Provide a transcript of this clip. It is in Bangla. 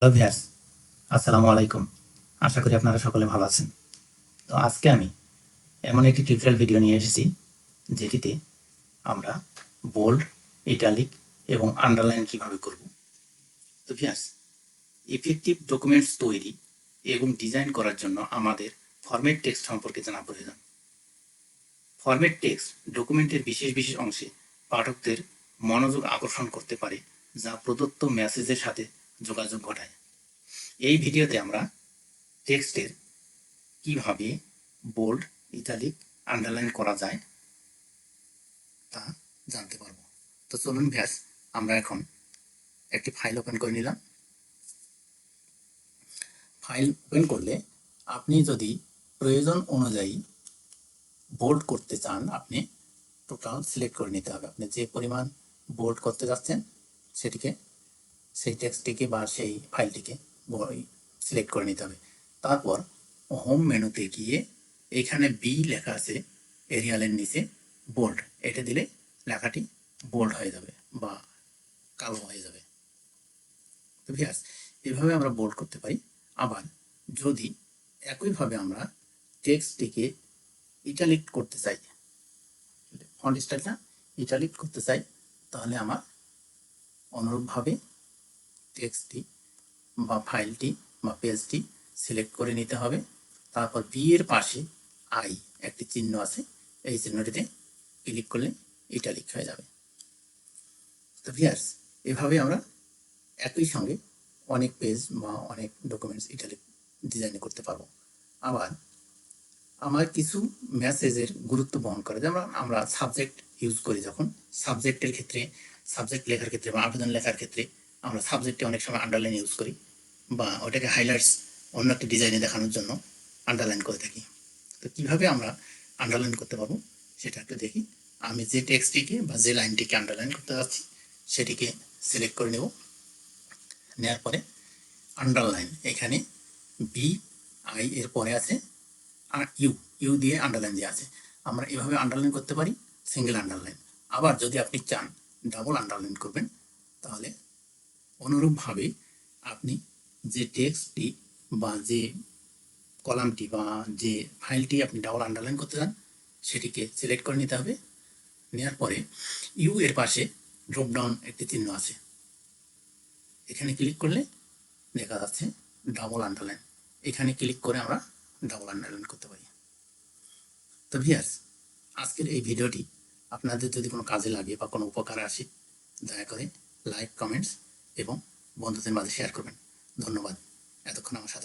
হ্যালো ভিউয়ার্স, আসসালামু আলাইকুম। আশা করি আপনারা সকলে ভালো আছেন। তো আজকে আমি এমন একটি টিউটোরিয়াল ভিডিও নিয়ে এসেছি যেটিতে আমরা বোল্ড, ইটালিক এবং আন্ডারলাইন কিভাবে করব। তো ভিউয়ার্স, ইফেক্টিভ ডকুমেন্টস তৈরি এবং ডিজাইন করার জন্য আমাদের ফরম্যাট টেক্সট সম্পর্কে জানা প্রয়োজন। ফরম্যাট টেক্সট ডকুমেন্টের বিশেষ বিশেষ অংশে পাঠকদের মনোযোগ আকর্ষণ করতে পারে, যা প্রদত্ত মেসেজের সাথে যোগাযোগ ঘটায়। এই ভিডিওতে আমরা টেক্সটের কিভাবে বোল্ড, ইটালিক, আন্ডারলাইন করা যায় তা জানতে পারবো। তো চলুন ভিউয়ার্স, আমরা এখন একটি ফাইল ওপেন করে নিলাম। ফাইল ওপেন করলে আপনি যদি প্রয়োজন অনুযায়ী বোল্ড করতে চান, আপনি টোটাল সিলেক্ট করে নিতে হবে। আপনি যে পরিমাণ বোল্ড করতে যাচ্ছেন সেটিকে, সেই টেক্সটটিকে বা সেই ফাইলটিকে সিলেক্ট করে নিতে হবে। তারপর হোম মেনুতে গিয়ে এখানে বি লেখা আছে এরিয়ালের নিচে বোল্ড, এটা দিলে লেখাটি বোল্ড হয়ে যাবে বা কালো হয়ে যাবে। তো ভিউয়ার্স, এভাবে আমরা বোল্ড করতে পারি। আবার যদি একইভাবে আমরা টেক্সটটিকে ইটালিক করতে চাই, ফন্ট স্টাইলটা ইটালিক করতে চাই, তাহলে আমার অনুরূপভাবে টেক্সটটি বা ফাইলটি বা পেজটি সিলেক্ট করে নিতে হবে। তারপর বি এর পাশে আই একটি চিহ্ন আছে, এই চিহ্নটিতে ক্লিক করলে ইটালিক হয়ে যাবে। তো ভিউয়ার্স, এভাবে আমরা একই সঙ্গে অনেক পেজ বা অনেক ডকুমেন্টস ইটালিক ডিজাইন করতে পারবো। আবার আমার কিছু মেসেজের গুরুত্ব বহন করে, যেমন আমরা সাবজেক্ট ইউজ করি, যখন সাবজেক্টের ক্ষেত্রে, সাবজেক্ট লেখার ক্ষেত্রে বা আবেদন লেখার ক্ষেত্রে আমরা সাবজেক্টে অনেক সময় আন্ডারলাইন ইউজ করি বা ওটাকে হাইলাইটস অন্য একটা ডিজাইনে দেখানোর জন্য আন্ডারলাইন করে থাকি। তো কীভাবে আমরা আন্ডারলাইন করতে পারবো সেটা একটু দেখি। আমি যে টেক্সটটিকে বা যে লাইনটিকে আন্ডারলাইন করতে যাচ্ছি সেটিকে সিলেক্ট করে নেব। নেওয়ার পরে আন্ডারলাইন, এখানে বি আই এর পরে আছে আর ইউ দিয়ে আন্ডারলাইন দিয়ে আছে। আমরা এভাবে আন্ডারলাইন করতে পারি, সিঙ্গেল আন্ডারলাইন। আবার যদি আপনি চান ডাবল আন্ডারলাইন করবেন, তাহলে অনুরূপভাবে আপনি যে টেক্সটটি বা যে কলামটি বা যে ফাইলটি আপনি ডাবল আন্ডারলাইন করতে চান সেটিকে সিলেক্ট করে নিতে হবে। নেওয়ার পরে ইউ এর পাশে ড্রপডাউন একটি চিহ্ন আছে, এখানে ক্লিক করলে দেখা যাচ্ছে ডাবল আন্ডারলাইন। এখানে ক্লিক করে আমরা ডাবল আন্ডারলাইন করতে পারি। তো ভিউয়ার্স, আজকের এই ভিডিওটি আপনাদের যদি কোনো কাজে লাগে বা কোনো উপকারে আসে, দয়া করে লাইক, কমেন্টস এবং বন্ধুদের মাঝে শেয়ার করবেন। ধন্যবাদ এতক্ষণ আমার সাথে